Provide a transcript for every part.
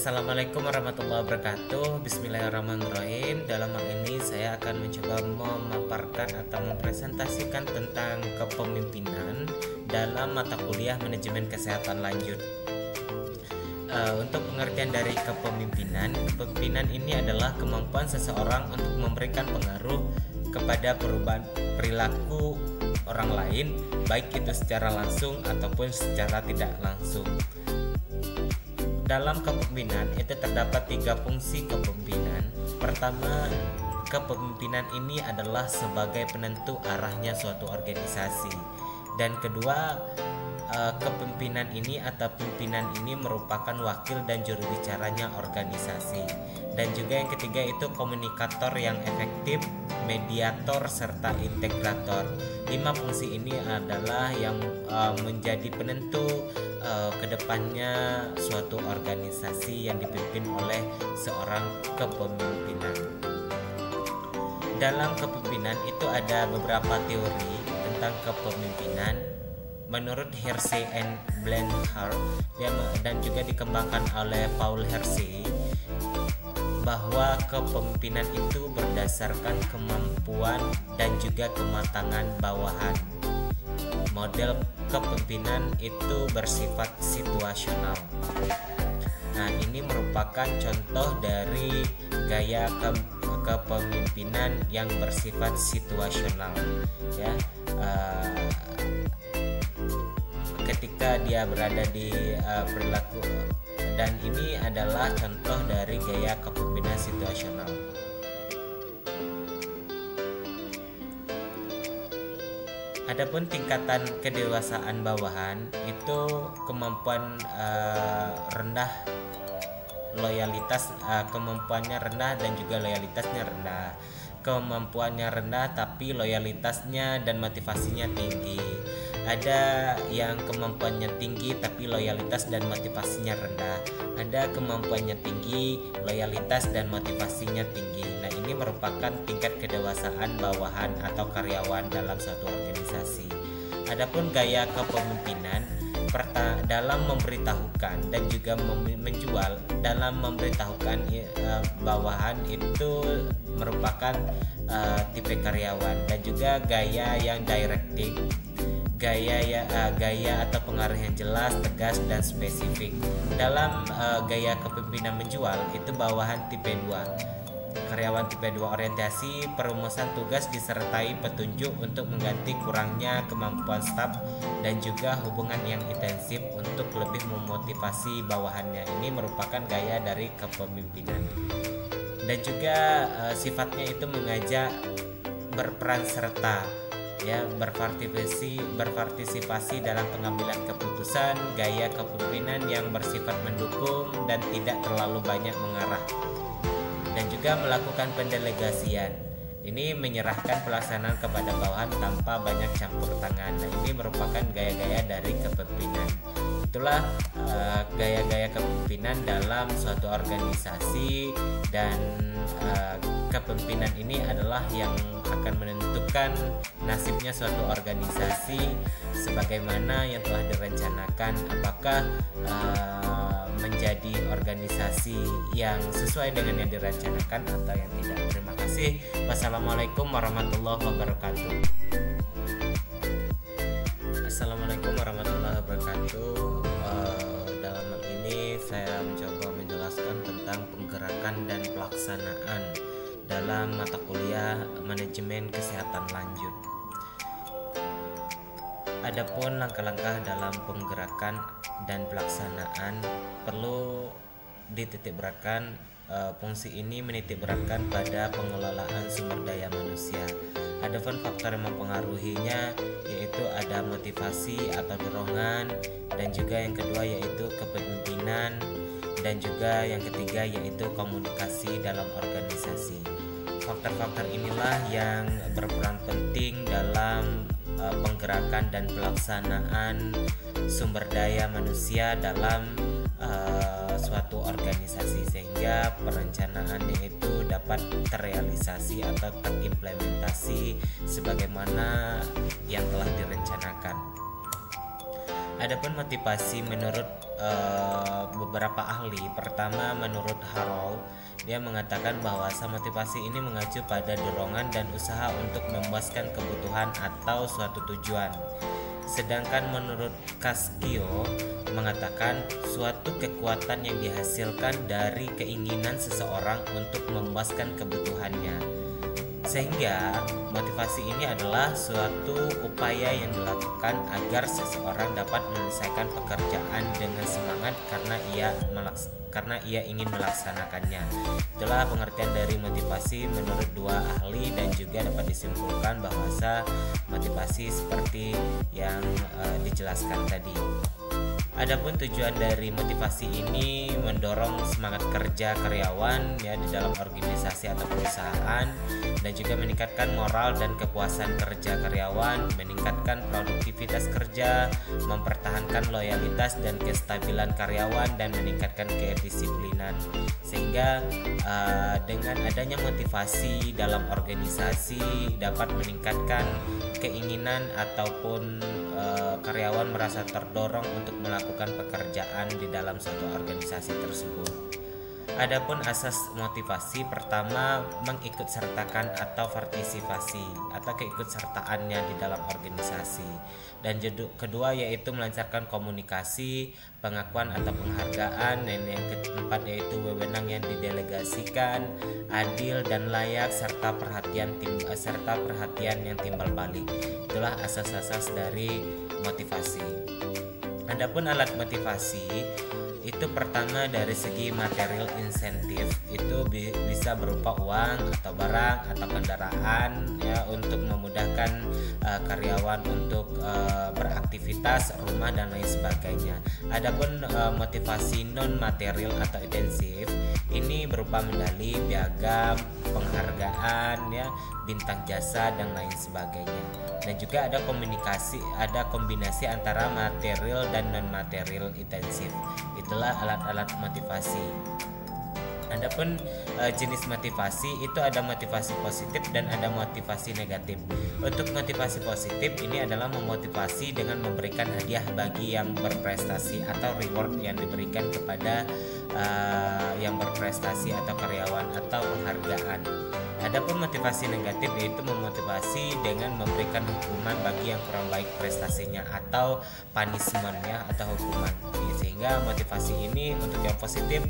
Assalamualaikum warahmatullahi wabarakatuh. Bismillahirrahmanirrahim. Dalam hal ini saya akan mencoba memaparkan atau mempresentasikan tentang kepemimpinan dalam mata kuliah manajemen kesehatan lanjut. Untuk pengertian dari kepemimpinan ini adalah kemampuan seseorang untuk memberikan pengaruh kepada perubahan perilaku orang lain, baik itu secara langsung ataupun secara tidak langsung. Dalam kepemimpinan itu terdapat 3 fungsi kepemimpinan. Pertama, kepemimpinan ini adalah sebagai penentu arahnya suatu organisasi. Dan kedua, kepemimpinan ini atau pimpinan ini merupakan wakil dan juru bicaranya organisasi. Dan juga yang ketiga itu komunikator yang efektif, mediator serta integrator. 5 fungsi ini adalah yang menjadi penentu kedepannya suatu organisasi yang dipimpin oleh seorang kepemimpinan. Dalam kepemimpinan itu ada beberapa teori tentang kepemimpinan. Menurut Hersey and Blanchard dan juga dikembangkan oleh Paul Hersey, bahwa kepemimpinan itu berdasarkan kemampuan dan juga kematangan bawahan. Model kepemimpinan itu bersifat situasional. Nah, ini merupakan contoh dari gaya kepemimpinan yang bersifat situasional, ya. Ketika dia berada di perilaku, dan ini adalah contoh dari gaya kepemimpinan situasional. Adapun tingkatan kedewasaan bawahan itu kemampuan rendah, loyalitas kemampuannya rendah dan juga loyalitasnya rendah. Kemampuannya rendah tapi loyalitasnya dan motivasinya tinggi. Ada yang kemampuannya tinggi tapi loyalitas dan motivasinya rendah. Ada kemampuannya tinggi, loyalitas dan motivasinya tinggi. Nah, ini merupakan tingkat kedewasaan bawahan atau karyawan dalam suatu organisasi. Adapun gaya kepemimpinan dalam memberitahukan dan juga menjual, dalam memberitahukan bawahan itu merupakan tipe karyawan. Dan juga gaya yang directing, gaya atau pengaruh yang jelas, tegas dan spesifik. Dalam gaya kepemimpinan menjual itu bawahan tipe 2. Karyawan tipe 2 orientasi, perumusan tugas disertai petunjuk untuk mengganti kurangnya kemampuan staf dan juga hubungan yang intensif untuk lebih memotivasi bawahannya. Ini merupakan gaya dari kepemimpinan. Dan juga sifatnya itu mengajak berperan serta, ya, berpartisipasi dalam pengambilan keputusan. Gaya kepemimpinan yang bersifat mendukung dan tidak terlalu banyak mengarah. Dan juga melakukan pendelegasian. Ini menyerahkan pelaksanaan kepada bawahan tanpa banyak campur tangan. Nah, ini merupakan gaya-gaya dari kepemimpinan. Itulah gaya-gaya kepemimpinan dalam suatu organisasi, dan kepemimpinan ini adalah yang akan menentukan nasibnya suatu organisasi sebagaimana yang telah direncanakan, apakah menjadi organisasi yang sesuai dengan yang direncanakan atau yang tidak. Terima kasih. Wassalamualaikum warahmatullahi wabarakatuh. Assalamualaikum warahmatullahi wabarakatuh. Dalam hal ini saya mencoba menjelaskan tentang penggerakan dan pelaksanaan dalam mata kuliah manajemen kesehatan lanjut. Adapun langkah-langkah dalam penggerakan dan pelaksanaan perlu dititikberatkan. Fungsi ini menitikberatkan pada pengelolaan sumber daya manusia. Adapun faktor yang mempengaruhinya yaitu ada motivasi atau dorongan, dan juga yang kedua yaitu kepemimpinan, dan juga yang ketiga yaitu komunikasi dalam organisasi. Faktor-faktor inilah yang berperan penting dalam penggerakan dan pelaksanaan sumber daya manusia dalam suatu organisasi, sehingga perencanaannya itu dapat terrealisasi atau terimplementasi sebagaimana yang telah direncanakan. Adapun motivasi menurut beberapa ahli. Pertama, menurut Harold, dia mengatakan bahwa motivasi ini mengacu pada dorongan dan usaha untuk memuaskan kebutuhan atau suatu tujuan. Sedangkan menurut Cascio mengatakan suatu kekuatan yang dihasilkan dari keinginan seseorang untuk memuaskan kebutuhannya. Sehingga motivasi ini adalah suatu upaya yang dilakukan agar seseorang dapat menyelesaikan pekerjaan dengan semangat karena ia ingin melaksanakannya. Itulah pengertian dari motivasi menurut dua ahli, dan juga dapat disimpulkan bahwa motivasi seperti yang dijelaskan tadi. Adapun tujuan dari motivasi ini mendorong semangat kerja karyawan ya di dalam organisasi atau perusahaan, dan juga meningkatkan moral dan kepuasan kerja karyawan, meningkatkan produktivitas kerja, mempertahankan loyalitas dan kestabilan karyawan, dan meningkatkan kedisiplinan. Sehingga dengan adanya motivasi dalam organisasi dapat meningkatkan keinginan ataupun karyawan merasa terdorong untuk melakukan pekerjaan di dalam suatu organisasi tersebut. Adapun asas motivasi, pertama, mengikutsertakan atau partisipasi atau keikutsertaannya di dalam organisasi, dan kedua yaitu melancarkan komunikasi, pengakuan atau penghargaan, dan yang keempat yaitu wewenang yang didelegasikan, adil dan layak, serta perhatian yang timbal balik. Itulah asas-asas dari motivasi. Adapun alat motivasi itu pertama dari segi material insentif itu bisa berupa uang atau barang atau kendaraan ya untuk memudahkan karyawan untuk beraktivitas, rumah dan lain sebagainya. Adapun motivasi non material atau intensif ini berupa medali, piagam, penghargaan ya, bintang jasa dan lain sebagainya. Dan juga ada kombinasi antara material dan non material intensif. Itulah alat-alat motivasi. Adapun jenis motivasi itu ada motivasi positif dan ada motivasi negatif. Untuk motivasi positif ini adalah memotivasi dengan memberikan hadiah bagi yang berprestasi atau reward yang diberikan kepada yang berprestasi atau karyawan atau penghargaan. Adapun motivasi negatif yaitu memotivasi dengan memberikan hukuman bagi yang kurang baik prestasinya atau punishment ya, atau hukuman. Sehingga motivasi ini untuk yang positif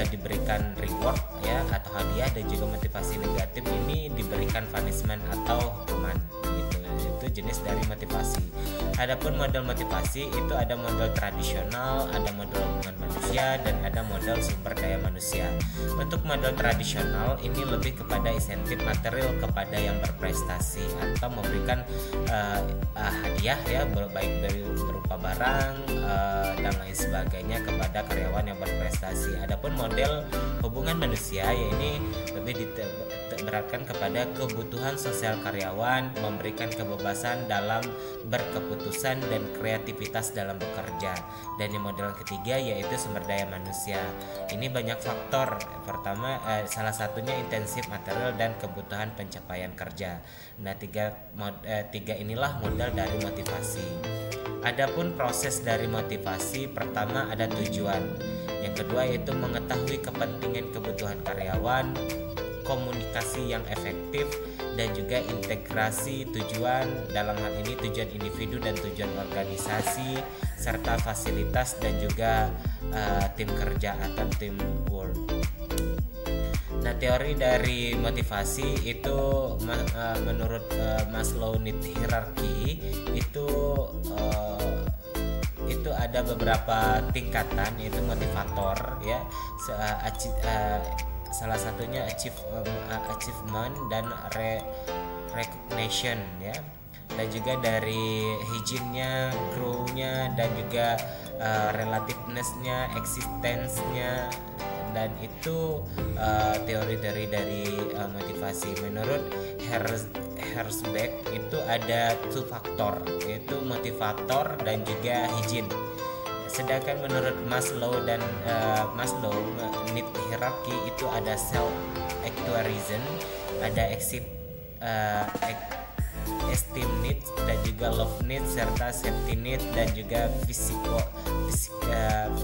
diberikan reward ya atau hadiah, dan juga motivasi negatif ini diberikan punishment atau hukuman. Itu jenis dari motivasi. Adapun model motivasi itu ada model tradisional, ada model hubungan manusia, dan ada model sumber daya manusia. Untuk model tradisional ini lebih kepada insentif material kepada yang berprestasi atau memberikan hadiah ya, baik dari berupa barang dan lain sebagainya kepada karyawan yang berprestasi. Adapun model hubungan manusia ya ini lebih beratkan kepada kebutuhan sosial karyawan, memberikan kebebasan dalam berkeputusan dan kreativitas dalam bekerja. Dan yang model ketiga yaitu sumber daya manusia. Ini banyak faktor. Pertama salah satunya intensif material dan kebutuhan pencapaian kerja. Nah, tiga inilah modal dari motivasi. Adapun proses dari motivasi, pertama ada tujuan. Yang kedua yaitu mengetahui kepentingan kebutuhan karyawan, komunikasi yang efektif, dan juga integrasi tujuan, dalam hal ini tujuan individu dan tujuan organisasi, serta fasilitas dan juga tim kerja atau teamwork. Nah, teori dari motivasi itu menurut Maslow Need Hierarchy itu ada beberapa tingkatan, yaitu motivator ya, salah satunya achievement dan recognition ya, dan juga dari hygiene-nya, grow-nya, dan juga relativeness-nya, existence-nya. Dan itu teori-teori dari motivasi. Menurut Herzberg itu ada 2 faktor, yaitu motivator dan juga hygiene. Sedangkan menurut Maslow Need Hierarchy itu ada self actualization, ada esteem needs dan juga love needs serta safety need dan juga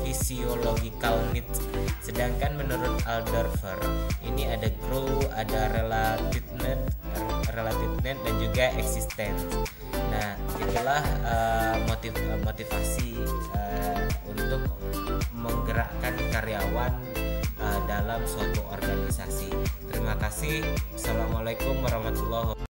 physiological needs. Sedangkan menurut Alderfer ini ada grow, ada relative need dan juga existence. Nah, itulah motivasi untuk menggerakkan karyawan dalam suatu organisasi. Terima kasih. Assalamualaikum warahmatullahi wabarakatuh.